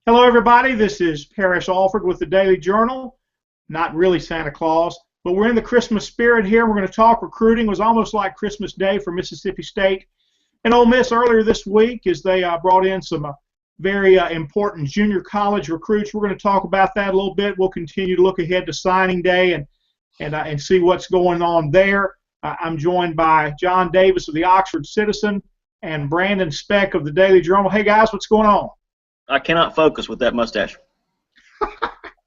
Hello, everybody. This is Parrish Alford with the Daily Journal. Not really Santa Claus, but we're in the Christmas spirit here. We're going to talk recruiting. It was almost like Christmas Day for Mississippi State and Ole Miss earlier this week as they brought in some very important junior college recruits. We're going to talk about that a little bit. We'll continue to look ahead to signing day and see what's going on there. I'm joined by John Davis of the Oxford Citizen and Brandon Speck of the Daily Journal. Hey, guys, what's going on? I cannot focus with that mustache.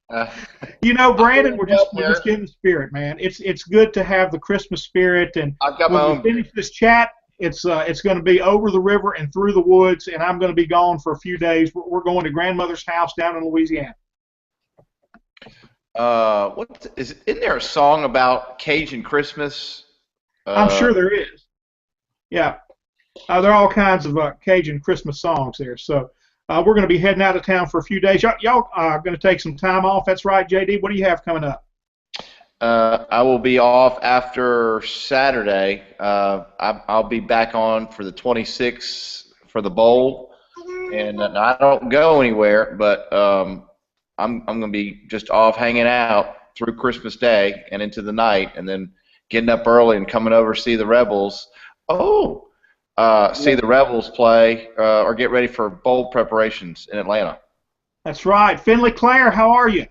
Brandon, we're just in the spirit, man. It's good to have the Christmas spirit, and I've got my when own. we finish this chat, it's going to be over the river and through the woods, and I'm going to be gone for a few days. We're going to grandmother's house down in Louisiana. Isn't there a song about Cajun Christmas? I'm sure there is. Yeah, there are all kinds of Cajun Christmas songs there. So we're going to be heading out of town for a few days. Y'all are going to take some time off. That's right, JD. What do you have coming up? I will be off after Saturday. I'll be back on for the 26th for the bowl, and I don't go anywhere, but I'm going to be just off hanging out through Christmas Day and into the night, and then getting up early and coming over to see the Rebels. See the Rebels play or get ready for bowl preparations in Atlanta. That's right. Finley Claire, how are you?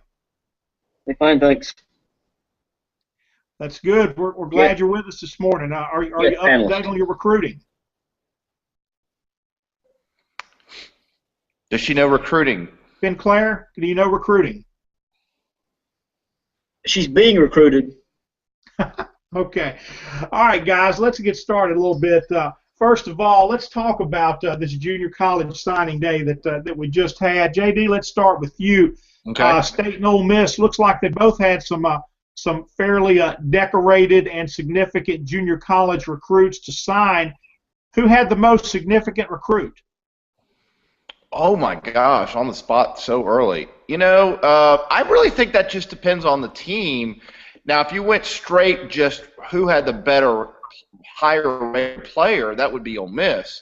Hey, fine, thanks. That's good. We're glad you're with us this morning. Are you up to date on your recruiting? Does she know recruiting? Finn Claire, do you know recruiting? She's being recruited. Okay. All right, guys, let's get started a little bit. First of all, let's talk about this junior college signing day that we just had. JD, let's start with you. Okay. State and Ole Miss looks like they both had some fairly decorated and significant junior college recruits to sign. Who had the most significant recruit? Oh my gosh, on the spot so early. I really think that just depends on the team. Now, if you went straight just who had the better, higher-rated player, that would be Ole Miss.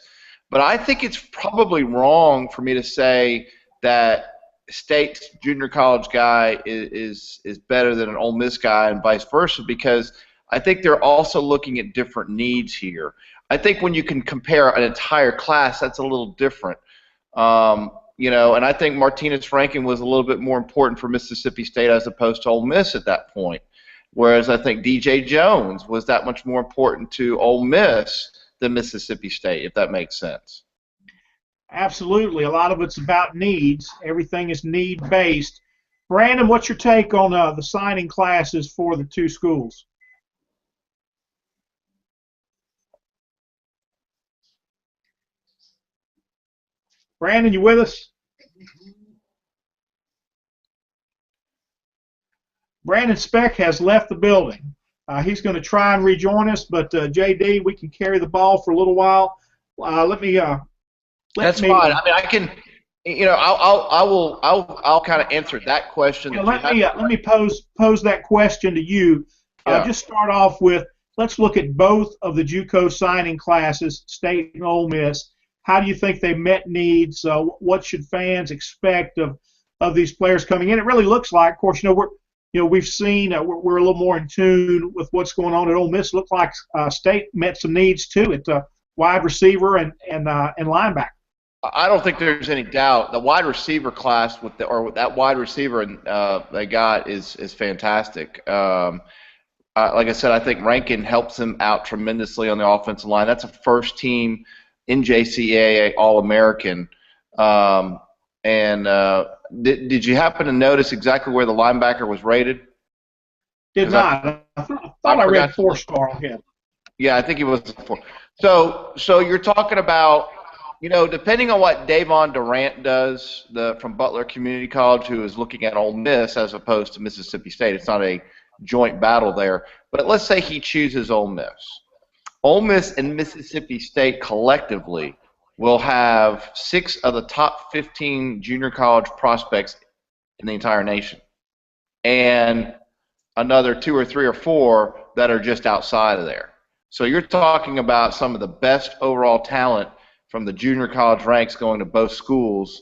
But I think it's probably wrong for me to say that State's junior college guy is better than an Ole Miss guy and vice versa, because I think they're also looking at different needs here. I think when you can compare an entire class, that's a little different. And I think Martinez Rankin was a little bit more important for Mississippi State as opposed to Ole Miss at that point. Whereas I think DJ Jones was that much more important to Ole Miss than Mississippi State, if that makes sense. Absolutely. A lot of it's about needs. Everything is need-based. Brandon, what's your take on the signing classes for the two schools? Brandon, you with us? Brandon Speck has left the building. He's going to try and rejoin us, but JD, we can carry the ball for a little while. That's fine. I mean, I can. I'll kind of answer that question. Yeah, let me pose that question to you. Just start off with, let's look at both of the JUCO signing classes, State and Ole Miss. How do you think they met needs? What should fans expect of these players coming in? It really looks like, of course, we've seen we're a little more in tune with what's going on at Ole Miss. It looks like State met some needs too at wide receiver and linebacker. I don't think there's any doubt. The wide receiver class that wide receiver they got is fantastic. Like I said, I think Rankin helps them out tremendously on the offensive line. That's a first team NJCAA All-American. Did you happen to notice exactly where the linebacker was rated? Did not. I thought I read 4-star on him. Yeah, I think he was 4. So you're talking about, depending on what Davon Durant does from Butler Community College, who is looking at Ole Miss as opposed to Mississippi State. It's not a joint battle there. But let's say he chooses Ole Miss. Ole Miss and Mississippi State collectively will have 6 of the top 15 junior college prospects in the entire nation, and another 2 or 3 or 4 that are just outside of there. So you're talking about some of the best overall talent from the junior college ranks going to both schools,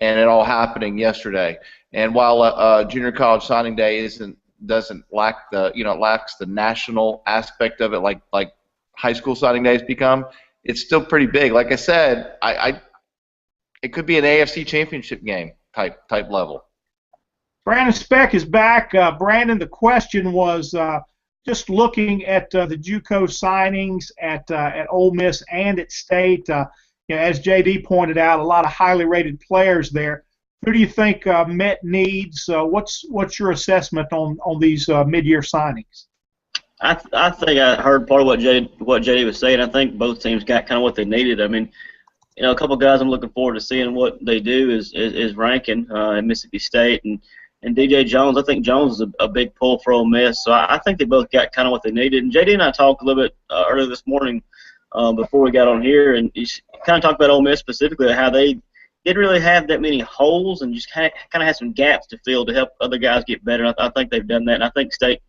and it all happening yesterday. And while junior college signing day doesn't lack lacks the national aspect of it like high school signing days become, it's still pretty big. Like I said, it could be an AFC championship game type level. Brandon Speck is back. Brandon, the question was just looking at the JUCO signings at Ole Miss and at State. As JD pointed out, a lot of highly rated players there. Who do you think met needs? What's your assessment on these mid-year signings? I think I heard part of what JD was saying. I think both teams got kind of what they needed. I mean, a couple of guys I'm looking forward to seeing what they do is Rankin at Mississippi State and DJ Jones. I think Jones is a big pull for Ole Miss. So I think they both got kind of what they needed. And JD and I talked a little bit earlier this morning before we got on here, and he kind of talked about Ole Miss specifically, how they didn't really have that many holes and just kind of had some gaps to fill to help other guys get better. I think they've done that, and I think State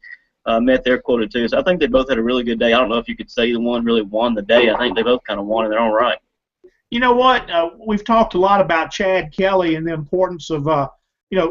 met their quota too. So I think they both had a really good day. I don't know if you could say either one really won the day. I think they both kind of won in their own right. You know what? We've talked a lot about Chad Kelly and the importance of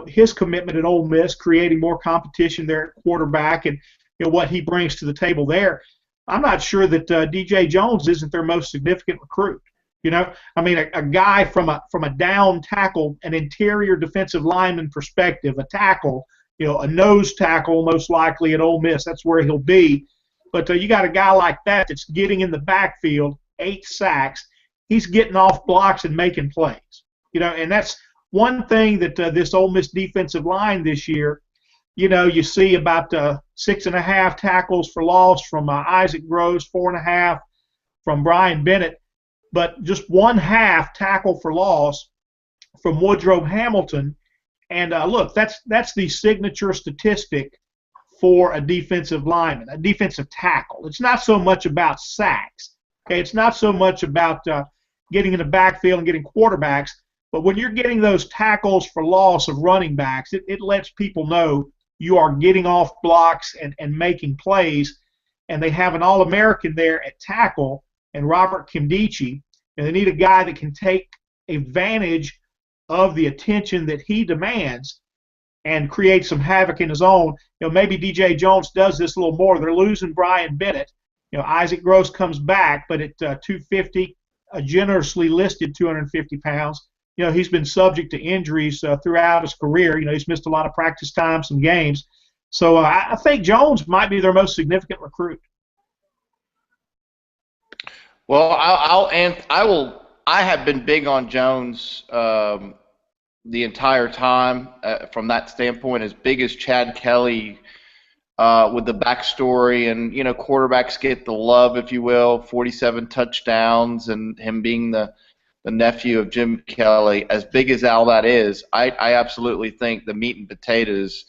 his commitment at Ole Miss, creating more competition there at quarterback, and what he brings to the table there. I'm not sure that DJ Jones isn't their most significant recruit. A guy from a down tackle, an interior defensive lineman perspective, a tackle, a nose tackle most likely at Ole Miss. That's where he'll be. But you got a guy like that that's getting in the backfield, 8 sacks. He's getting off blocks and making plays. And that's one thing that this Ole Miss defensive line this year, you see about 6.5 tackles for loss from Isaac Gross, 4.5 from Brian Bennett, but just 1/2 tackle for loss from Woodrow Hamilton. And look, that's the signature statistic for a defensive lineman, a defensive tackle. It's not so much about sacks. Okay, it's not so much about getting in the backfield and getting quarterbacks, but when you're getting those tackles for loss of running backs, it lets people know you are getting off blocks and making plays. And they have an All-American there at tackle and Robert Kimdichie, and they need a guy that can take advantage of the attention that he demands and create some havoc in his own. Maybe DJ Jones does this a little more. They're losing Brian Bennett. Isaac Gross comes back, but at 250, generously listed 250 pounds. He's been subject to injuries throughout his career. He's missed a lot of practice time, some games. So I think Jones might be their most significant recruit. Well, I have been big on Jones the entire time from that standpoint. As big as Chad Kelly with the backstory, and quarterbacks get the love, if you will, 47 touchdowns, and him being the nephew of Jim Kelly. As big as all that is, I absolutely think the meat and potatoes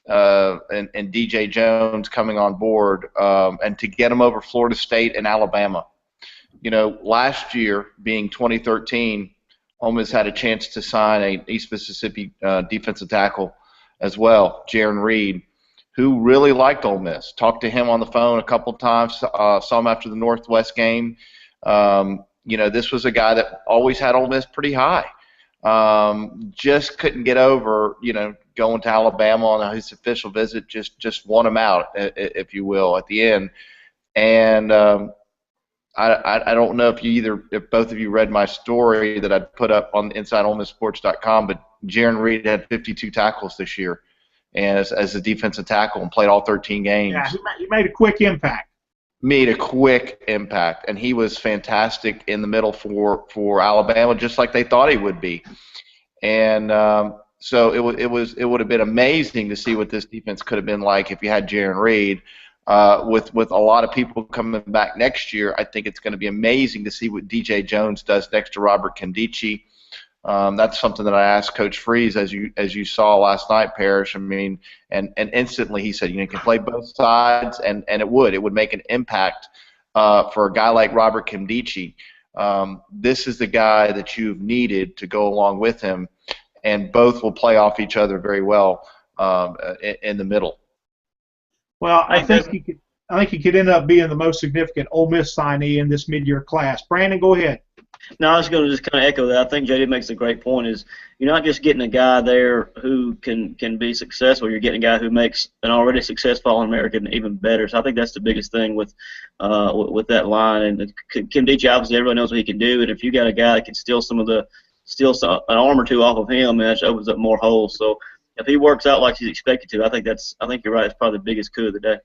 and DJ Jones coming on board, and to get him over Florida State and Alabama. Last year, being 2013, Ole Miss had a chance to sign an East Mississippi defensive tackle as well, Jaron Reed, who really liked Ole Miss. Talked to him on the phone a couple times, saw him after the Northwest game. This was a guy that always had Ole Miss pretty high. Just couldn't get over, going to Alabama on his official visit, just won him out, if you will, at the end. And I don't know if both of you read my story that I put up on InsideOleMissSports.com, but Jaron Reed had 52 tackles this year, and as a defensive tackle, and played all 13 games. Yeah, he made a quick impact. And he was fantastic in the middle for Alabama, just like they thought he would be. And so it would have been amazing to see what this defense could have been like if you had Jaron Reed. With a lot of people coming back next year, I think it's going to be amazing to see what DJ Jones does next to Robert Kimdichie. That's something that I asked Coach Freeze, as you saw last night, Parrish. I mean, and instantly he said, you can play both sides, and it would make an impact for a guy like Robert Kimdichie. This is the guy that you've needed to go along with him, and both will play off each other very well in the middle. Well, I think he could end up being the most significant Ole Miss signee in this mid-year class. Brandon, go ahead. No, I was going to just kind of echo that. I think JD makes a great point. Is you're not just getting a guy there who can be successful. You're getting a guy who makes an already successful All-American even better. So I think that's the biggest thing with that line. And Kim Deitch, obviously, everyone knows what he can do. And if you got a guy that can steal an arm or two off of him, that just opens up more holes. So if he works out like he's expected to, I think you're right. It's probably the biggest coup of the day.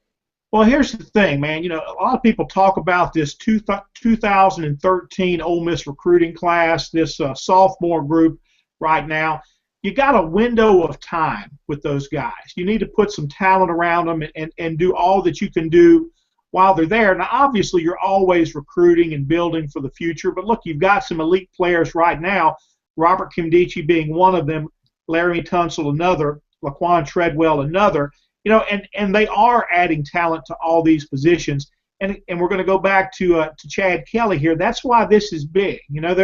Well, here's the thing, man. You know, a lot of people talk about this 2013 Ole Miss recruiting class, this sophomore group right now. You got a window of time with those guys. You need to put some talent around them and do all that you can do while they're there. Now, obviously, you're always recruiting and building for the future. But, look, you've got some elite players right now, Robert Kimdichie being one of them, Laramie Tunsil another, Laquan Treadwell another. You know, and they are adding talent to all these positions, and we're going to go back to Chad Kelly here. That's why this is big. You know,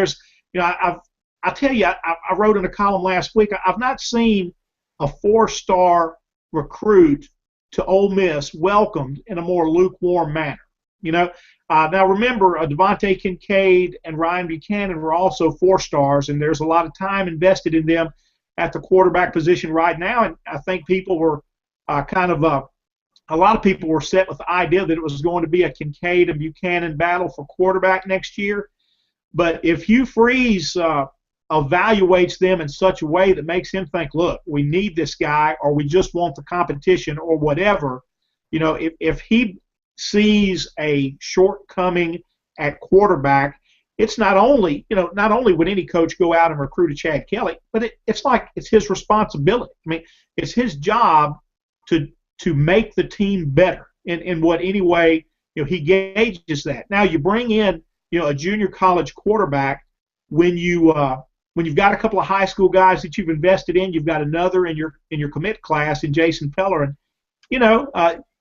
I tell you, I wrote in a column last week. I've not seen a 4-star recruit to Ole Miss welcomed in a more lukewarm manner. You know, now remember, Devontae Kincaid and Ryan Buchanan were also 4-stars, and there's a lot of time invested in them at the quarterback position right now, and I think people were. A lot of people were set with the idea that it was going to be a Kincaid and Buchanan battle for quarterback next year. But if Hugh Freeze evaluates them in such a way that makes him think, look, we need this guy, or we just want the competition, or whatever, you know, if he sees a shortcoming at quarterback, it's not only would any coach go out and recruit a Chad Kelly, but it's like it's his responsibility. I mean, it's his job to make the team better in what any way, you know, he gauges that. Now you bring in, you know, a junior college quarterback when you've got a couple of high school guys that you've invested in, you've got another in your commit class in Jason Pellerin, you know,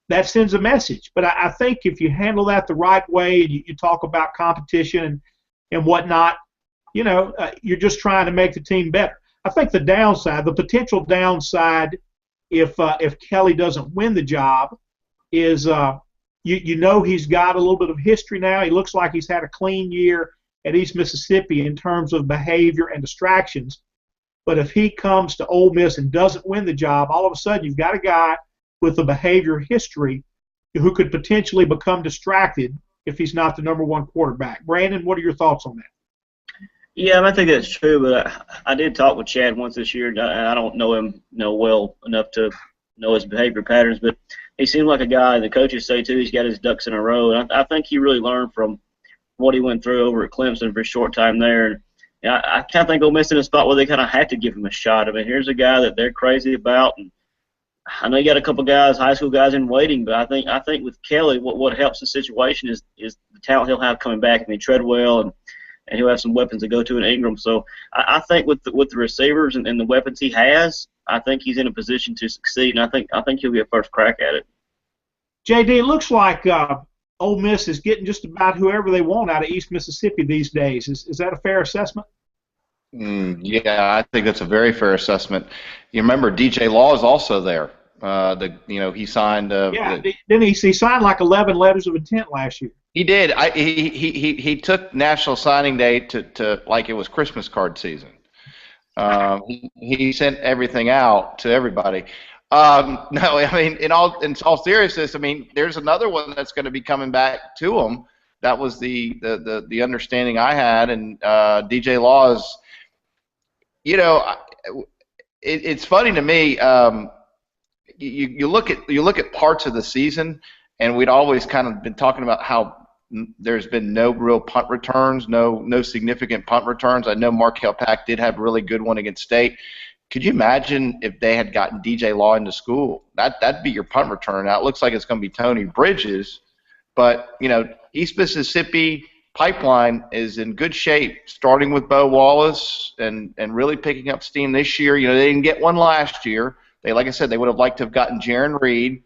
that sends a message. But I think if you handle that the right way and you talk about competition and whatnot, you know, you're just trying to make the team better. I think the potential downside, if Kelly doesn't win the job, is you know he's got a little bit of history now. He looks like he's had a clean year at East Mississippi in terms of behavior and distractions. But if he comes to Ole Miss and doesn't win the job, all of a sudden you've got a guy with a behavior history who could potentially become distracted if he's not the number one quarterback. Brandon, what are your thoughts on that? Yeah, I think that's true, but I did talk with Chad once this year, and I don't know him well enough to know his behavior patterns, but he seemed like a guy, and the coaches say, too, he's got his ducks in a row, and I think he really learned from what he went through over at Clemson for a short time there. And I kind of think Ole Miss in a spot where they kind of had to give him a shot. I mean, here's a guy that they're crazy about, and I know you got a couple guys, high school guys in waiting, but I think with Kelly, what helps the situation is the talent he'll have coming back. I mean, Treadwell and he'll have some weapons to go to in Ingram. So I think with the receivers and the weapons he has, I think he's in a position to succeed, and I think he'll get first crack at it. JD, it looks like Ole Miss is getting just about whoever they want out of East Mississippi these days. Is that a fair assessment? Yeah, I think that's a very fair assessment. You remember DJ Law is also there. He signed. Didn't he signed like 11 letters of intent last year? He did. He took National Signing Day to like it was Christmas card season. He sent everything out to everybody. No, I mean, in all seriousness, I mean, there's another one that's going to be coming back to him. That was the understanding I had, and DJ Law is, you know, it's funny to me. You look at parts of the season, and we'd always kind of been talking about how there's been no real punt returns, no significant punt returns. I know Markel Pack did have a really good one against State. Could you imagine if they had gotten DJ Law into school? That'd be your punt return. Now it looks like it's going to be Tony Bridges, but you know, East Mississippi pipeline is in good shape, starting with Bo Wallace and really picking up steam this year. You know, they didn't get one last year. Like I said, they would have liked to have gotten Jaron Reed.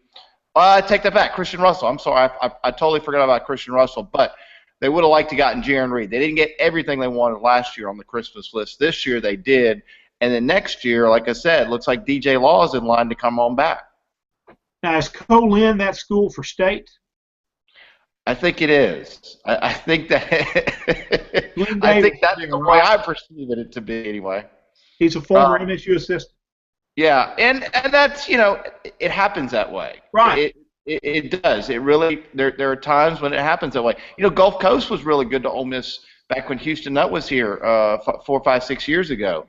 I take that back, Christian Russell. I'm sorry, I totally forgot about Christian Russell, but they would have liked to have gotten Jaron Reed. They didn't get everything they wanted last year on the Christmas list. This year they did. And then next year, like I said, looks like DJ Law is in line to come on back. Now, is Colin that school for State? I think it is. I think that Glenn I Davis think is that's there, the way right? I perceive it to be anyway. He's a former Um, MSU assistant. yeah, and that's it happens that way. Right. It does. It really there are times when it happens that way. Gulf Coast was really good to Ole Miss back when Houston Nutt was here 4, 5, 6 years ago.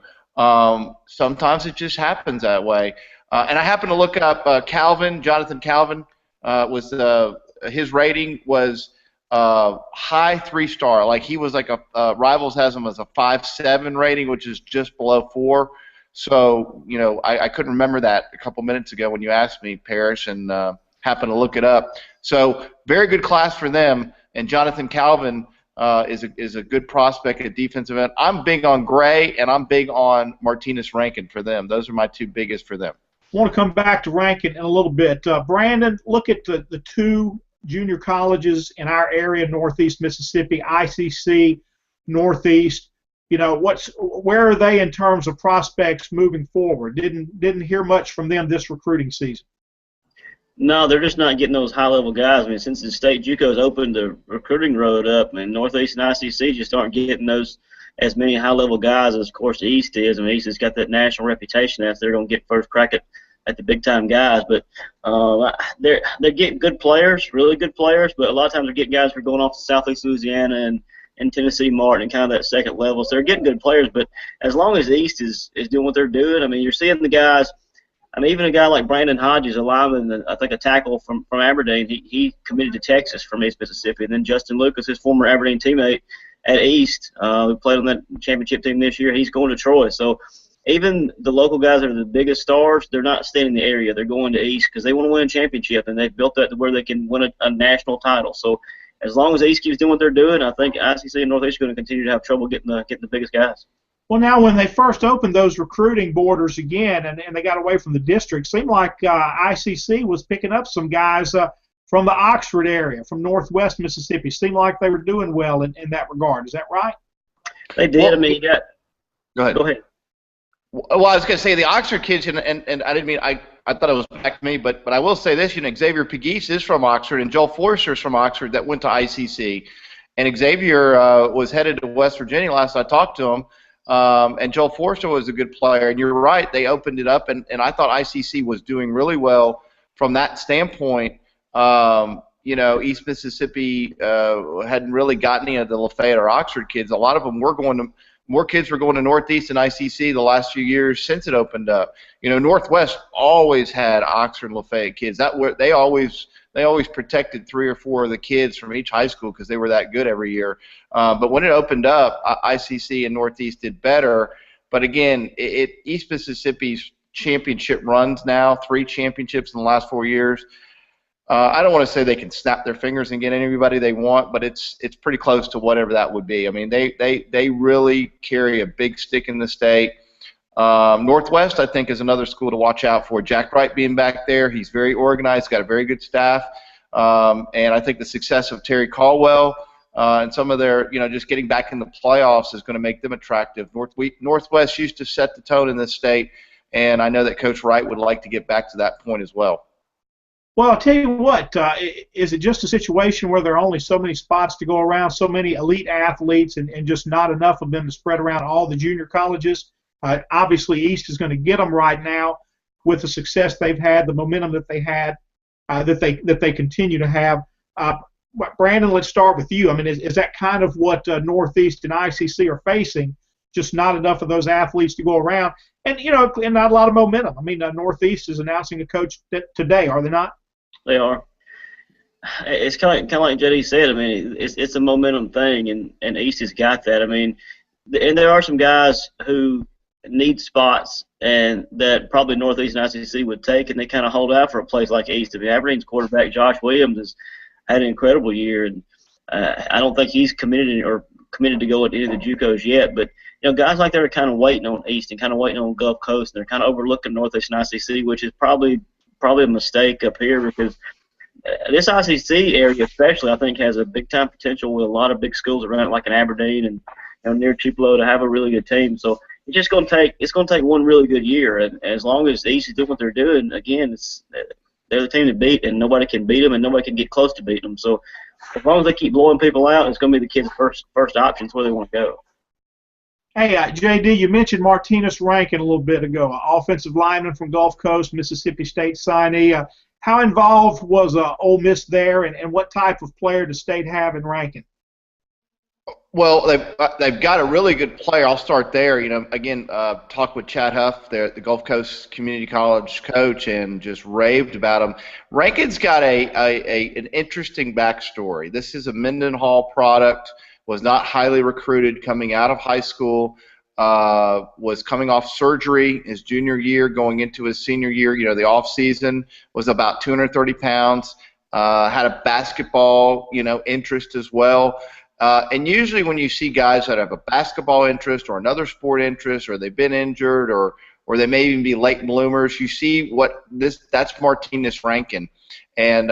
Sometimes it just happens that way. And I happened to look up Jonathan Calvin was his rating was high 3-star. Like he was like Rivals has him as a 5.7 rating, which is just below 4. So I couldn't remember that a couple minutes ago when you asked me, Parrish, and happened to look it up. So very good class for them. And Jonathan Calvin is a good prospect at defensive end. I'm big on Gray, and I'm big on Martinez Rankin for them. Those are my two biggest for them. I want to come back to Rankin in a little bit. Brandon, look at the two junior colleges in our area, Northeast Mississippi, ICC, Northeast. Where are they in terms of prospects moving forward? Didn't hear much from them this recruiting season. No, they're just not getting those high-level guys. I mean, since the state JUCO's opened the recruiting road up, and Northeast and ICC just aren't getting those as many high-level guys as, of course, the East is. I mean, East has got that national reputation that they're going to get first crack at the big-time guys. But they're getting good players, really good players, but a lot of times they're getting guys who are going off to Southeast Louisiana and Tennessee Martin and kind of that second level. So they're getting good players, but as long as the East is doing what they're doing, I mean, you're seeing the guys. I mean, even a guy like Brandon Hodges, a lineman, I think a tackle from Aberdeen, he committed to Texas from East Mississippi. And then Justin Lucas, his former Aberdeen teammate at East, who played on that championship team this year, he's going to Troy. So even the local guys that are the biggest stars, they're not staying in the area. They're going to East because they want to win a championship, and they've built that to where they can win a national title. So as long as East keeps doing what they're doing, I think ICC and Northeast are going to continue to have trouble getting the biggest guys. Well, now when they first opened those recruiting borders again and they got away from the district, it seemed like ICC was picking up some guys from the Oxford area, from Northwest Mississippi. Seemed like they were doing well in that regard. Is that right? They did. Well, I mean, Go ahead. Go ahead. Well, I was going to say the Oxford kids, and I didn't mean I thought it was back to me, but I will say this: Xavier Pegues is from Oxford, and Joel Forster is from Oxford that went to ICC, and Xavier was headed to West Virginia last I talked to him. And Joel Forster was a good player, and you're right, they opened it up, and I thought ICC was doing really well from that standpoint. East Mississippi hadn't really gotten any of the Lafayette or Oxford kids. A lot of them more kids were going to Northeast and ICC the last few years since it opened up. Northwest always had Oxford and Lafayette kids. They always protected 3 or 4 of the kids from each high school because they were that good every year. But when it opened up, ICC and Northeast did better. But again, East Mississippi's championship runs now, 3 championships in the last 4 years. I don't want to say they can snap their fingers and get anybody they want, but it's pretty close to whatever that would be. I mean, they really carry a big stick in the state. Northwest, I think, is another school to watch out for. Jack Wright being back there, he's very organized, got a very good staff, and I think the success of Terry Caldwell and some of their, just getting back in the playoffs is going to make them attractive. Northwest used to set the tone in this state, and I know that Coach Wright would like to get back to that point as well. Well, I'll tell you what, is it just a situation where there are only so many spots to go around, so many elite athletes, and just not enough of them to spread around all the junior colleges? Obviously, East is going to get them right now with the success they've had, the momentum that they had, that they continue to have. Brandon, let's start with you. I mean, is that kind of what Northeast and ICC are facing? Just not enough of those athletes to go around, and and not a lot of momentum. I mean, Northeast is announcing a coach today, are they not? They are. It's kind of like JD said. I mean, it's a momentum thing, and East has got that. I mean, and there are some guys who need spots and that probably Northeast and ICC would take, and they kind of hold out for a place like East. I mean, Aberdeen's quarterback Josh Williams has had an incredible year, and I don't think he's committed to go at any of the JUCOs yet. But guys like that are kind of waiting on East and kind of waiting on Gulf Coast, and they're kind of overlooking Northeast and ICC, which is probably a mistake up here because this ICC area especially I think has a big time potential with a lot of big schools around it like in Aberdeen and near Tupelo to have a really good team. So it's just going to take one really good year, and as long as the East is doing what they're doing, again, they're the team to beat, and nobody can beat them, and nobody can get close to beating them. So as long as they keep blowing people out, it's going to be the kids' first options where they want to go. Hey, JD, you mentioned Martinez Rankin a little bit ago, offensive lineman from Gulf Coast, Mississippi State signee. How involved was Ole Miss there, and what type of player does State have in Rankin? Well, they've got a really good player. I'll start there. Again, talked with Chad Huff, the Gulf Coast Community College coach, and just raved about him. Rankin's got an interesting backstory. This is a Mendenhall product. Was not highly recruited coming out of high school. Was coming off surgery his junior year, going into his senior year. The off season was about 230 pounds. Had a basketball, interest as well. And usually when you see guys that have a basketball interest or another sport interest, or they've been injured, or they may even be late bloomers, you see that's Martinez Rankin. And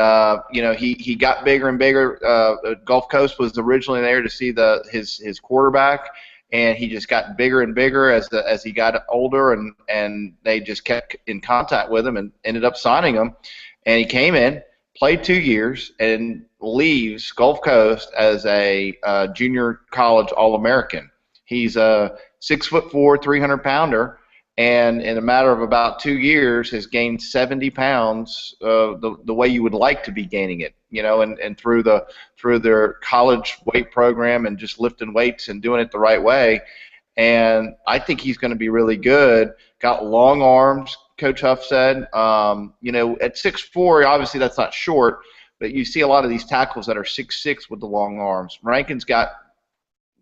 he got bigger and bigger. Gulf Coast was originally there to see his quarterback, and he just got bigger and bigger as he got older, and they just kept in contact with him and ended up signing him. And he came in, played 2 years, and leaves Gulf Coast as a junior college All-American. He's a 6'4", 300-pounder, and in a matter of about 2 years has gained 70 pounds the way you would like to be gaining it, and through their college weight program and just lifting weights and doing it the right way. And I think he's going to be really good. Got long arms, Coach Huff said. At 6'4", obviously that's not short, but you see a lot of these tackles that are 6'6" with the long arms. Rankin's got,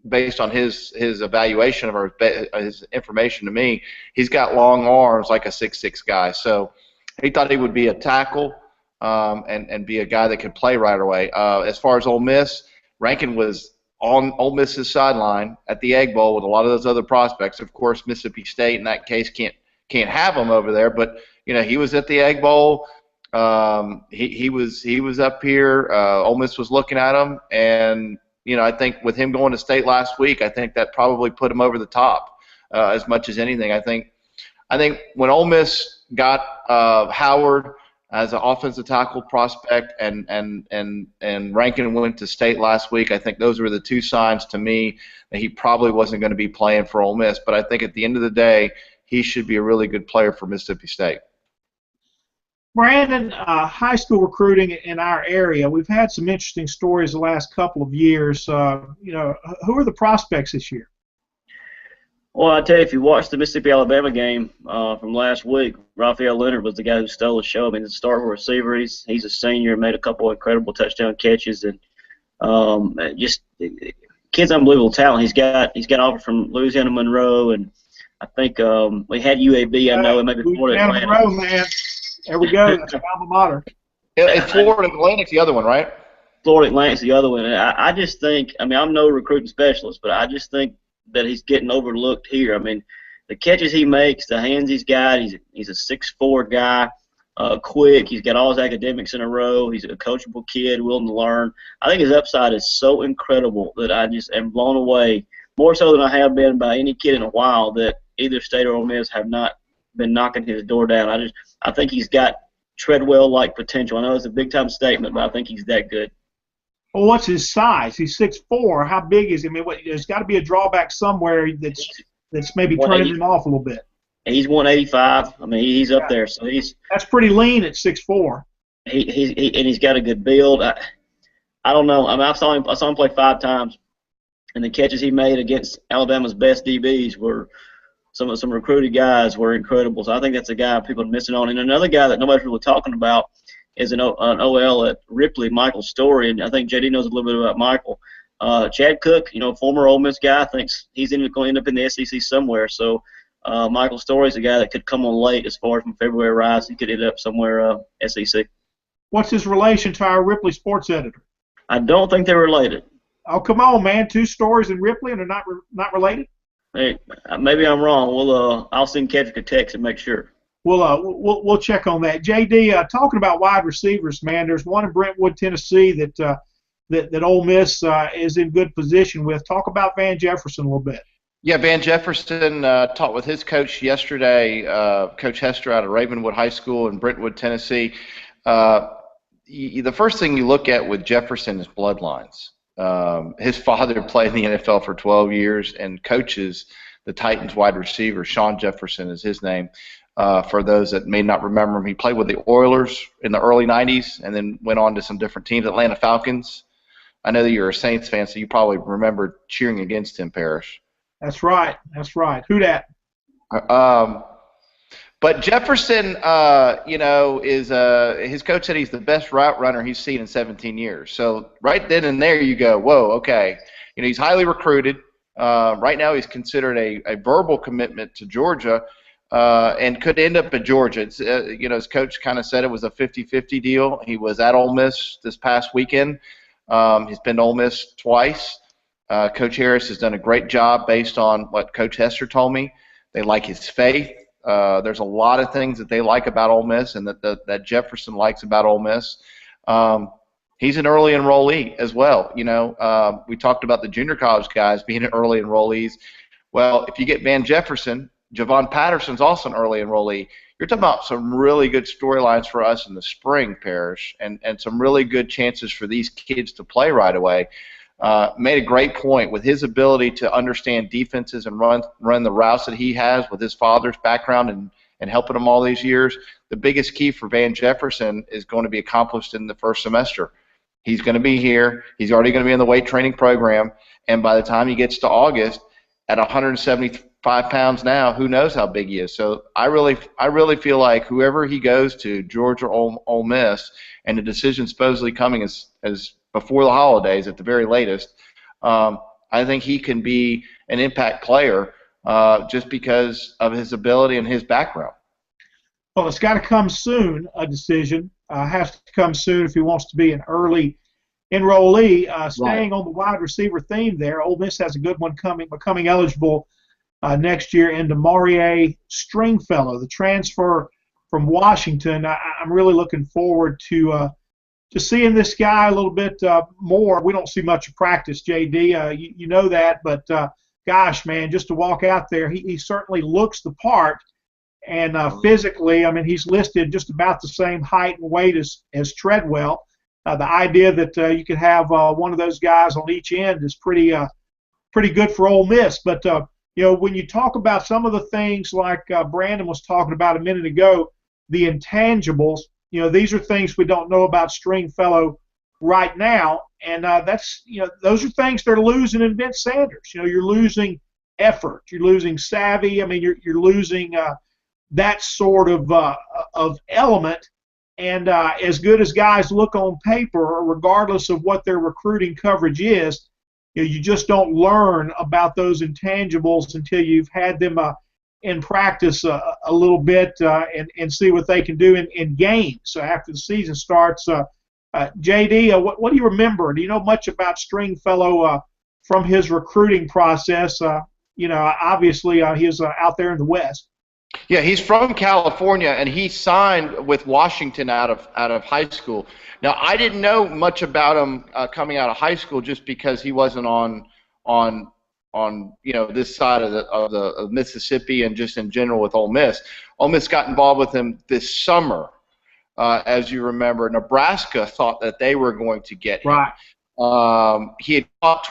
based on his evaluation of his information to me, he's got long arms like a 6'6" guy. So he thought he would be a tackle and be a guy that could play right away. As far as Ole Miss, Rankin was on Ole Miss's sideline at the Egg Bowl with a lot of those other prospects. Of course, Mississippi State in that case can't have him over there, but he was at the Egg Bowl. He was up here. Ole Miss was looking at him, and I think with him going to State last week, I think that probably put him over the top as much as anything. I think when Ole Miss got Howard as an offensive tackle prospect and Rankin went to State last week, I think those were the two signs to me that he probably wasn't going to be playing for Ole Miss. But I think at the end of the day, he should be a really good player for Mississippi State. Brandon, high school recruiting in our area, we've had some interesting stories the last couple of years. Who are the prospects this year? Well, I tell you, if you watched the Mississippi-Alabama game from last week, Raphael Leonard was the guy who stole the show. I mean, the starting receiver, he's a senior, made a couple of incredible touchdown catches, and just kid's unbelievable talent. He's got an offer from Louisiana Monroe, and I think we had UAB. I know, and maybe Florida Atlantic. Monroe, man. There we go. That's alma mater. It's Florida Atlantic's the other one, right? Florida Atlantic's the other one. And I just think, I'm no recruiting specialist, but I just think that he's getting overlooked here. I mean, the catches he makes, the hands he's got, he's a 6'4" guy, quick. He's got all his academics in a row. He's a coachable kid, willing to learn. I think his upside is so incredible that I just am blown away, more so than I have been by any kid in a while, that either State or Ole Miss have not been knocking his door down. I think he's got Treadwell-like potential. I know it's a big-time statement, but I think he's that good. Well, what's his size? He's 6'4". How big is he? I mean, there's got to be a drawback somewhere that's maybe turning him off a little bit. He's 185. I mean, he's up there, so that's pretty lean at 6'4". And he's got a good build. I don't know. I mean, I saw him play 5 times, and the catches he made against Alabama's best DBs were some recruited guys were incredible. So I think that's a guy people are missing on. And another guy that nobody's really talking about is an OL at Ripley, Michael Story, and I think JD knows a little bit about Michael. Chad Cook, former Ole Miss guy, thinks he's going to end up in the SEC somewhere. So Michael Story is a guy that could come on late as far as from February rise. He could end up somewhere SEC. What's his relation to our Ripley sports editor? I don't think they're related. Oh, come on, man. 2 stories in Ripley and they're not related? Hey, maybe I'm wrong. I'll send Kedrick a text and make sure. We'll check on that. JD, talking about wide receivers, man, there's one in Brentwood, Tennessee that Ole Miss is in good position with. Talk about Van Jefferson a little bit. Yeah, Van Jefferson talked with his coach yesterday, Coach Hester out of Ravenwood High School in Brentwood, Tennessee. the first thing you look at with Jefferson is bloodlines. His father played in the NFL for 12 years and coaches the Titans wide receiver. Sean Jefferson is his name. For those that may not remember him, he played with the Oilers in the early 90s and then went on to some different teams, Atlanta Falcons. I know that you're a Saints fan, so you probably remember cheering against him, Parrish. That's right. That's right. Who dat? But Jefferson, is his coach said he's the best route runner he's seen in 17 years. So right then and there you go, whoa, okay. He's highly recruited. Right now he's considered a verbal commitment to Georgia and could end up at Georgia. It's, his coach kind of said it was a 50-50 deal. He was at Ole Miss this past weekend. He's been to Ole Miss twice. Coach Harris has done a great job based on what Coach Hester told me. They like his faith. There's a lot of things that they like about Ole Miss and that Jefferson likes about Ole Miss. He's an early enrollee as well. We talked about the junior college guys being early enrollees. Well, if you get Van Jefferson, Javon Patterson's also an early enrollee. You're talking about some really good storylines for us in the spring, Parrish, and some really good chances for these kids to play right away. Made a great point with his ability to understand defenses and run the routes that he has with his father's background and helping him all these years. The biggest key for Van Jefferson is going to be accomplished in the first semester. He's going to be here. He's already going to be in the weight training program, and by the time he gets to August, at 175 pounds now, who knows how big he is. So I really feel like whoever he goes to, Georgia or Ole Miss, and the decision supposedly coming as before the holidays at the very latest, I think he can be an impact player just because of his ability and his background. Well, it's got to come soon, a decision. Has to come soon if he wants to be an early enrollee. Staying on the wide receiver theme there, Ole Miss has a good one becoming eligible next year into Maurier Stringfellow, the transfer from Washington. I'm really looking forward to seeing this guy a little bit more. We don't see much of practice, JD. You know that, but gosh, man, just to walk out there, he certainly looks the part. And physically, I mean, he's listed just about the same height and weight as Treadwell. The idea that you could have one of those guys on each end is pretty good for Ole Miss. But when you talk about some of the things like Brandon was talking about a minute ago, the intangibles, these are things we don't know about Stringfellow right now, and those are things they're losing in Vince Sanders. You're losing effort, you're losing savvy. I mean, you're losing that sort of element. And as good as guys look on paper, regardless of what their recruiting coverage is, you just don't learn about those intangibles until you've had them in practice a little bit and see what they can do in games. So after the season starts, JD, what do you remember? Do you know much about Stringfellow from his recruiting process? Obviously he's out there in the West. Yeah, he's from California, and he signed with Washington out of high school. Now, I didn't know much about him coming out of high school just because he wasn't on this side of Mississippi and just in general with Ole Miss. Ole Miss got involved with him this summer, as you remember. Nebraska thought that they were going to get him. Right. He had caught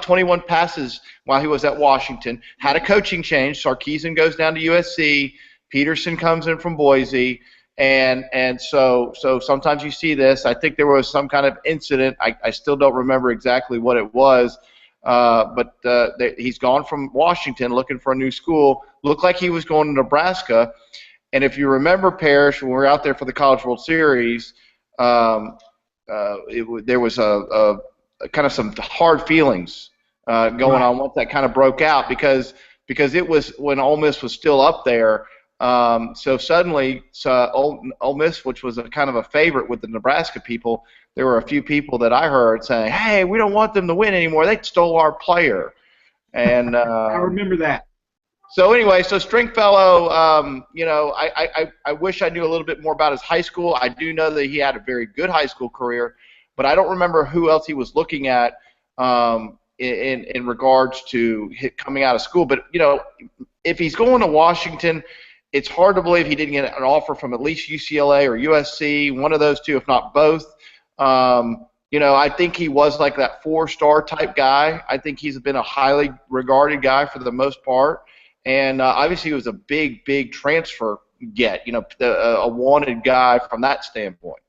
21 passes while he was at Washington, had a coaching change. Sarkisian goes down to USC. Peterson comes in from Boise. And so sometimes you see this. I think there was some kind of incident. I still don't remember exactly what it was. But he's gone from Washington looking for a new school. Looked like he was going to Nebraska. And if you remember, Parrish, when we were out there for the College World Series, there was a kind of some hard feelings going on once that kind of broke out because it was when Ole Miss was still up there. So suddenly, Ole Miss, which was a kind of a favorite with the Nebraska people, there were a few people that I heard saying, "Hey, we don't want them to win anymore. They stole our player." And I remember that. So anyway, Stringfellow, I wish I knew a little bit more about his high school. I do know that he had a very good high school career, but I don't remember who else he was looking at in regards to coming out of school. But if he's going to Washington, it's hard to believe he didn't get an offer from at least UCLA or USC, one of those two, if not both. I think he was like that 4-star type guy. I think he's been a highly regarded guy for the most part. And obviously he was a big, big transfer get, a wanted guy from that standpoint.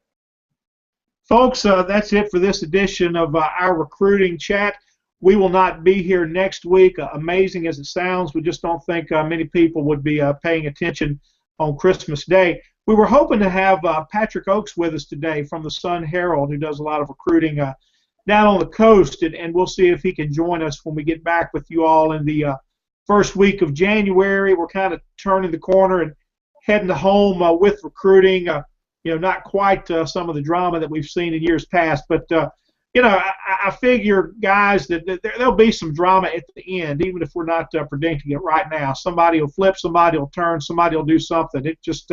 Folks, that's it for this edition of our recruiting chat. We will not be here next week. Amazing as it sounds, we just don't think many people would be paying attention on Christmas Day. We were hoping to have Patrick Oakes with us today from the Sun Herald, who does a lot of recruiting down on the coast, and we'll see if he can join us when we get back with you all in the first week of January. We're kind of turning the corner and heading home with recruiting. Not quite some of the drama that we've seen in years past, but I figure, guys, that there'll be some drama at the end, even if we're not predicting it right now. Somebody will flip, somebody will turn, somebody will do something. It just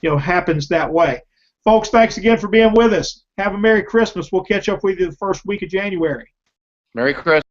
happens that way. Folks, thanks again for being with us. Have a Merry Christmas. We'll catch up with you the first week of January. Merry Christmas.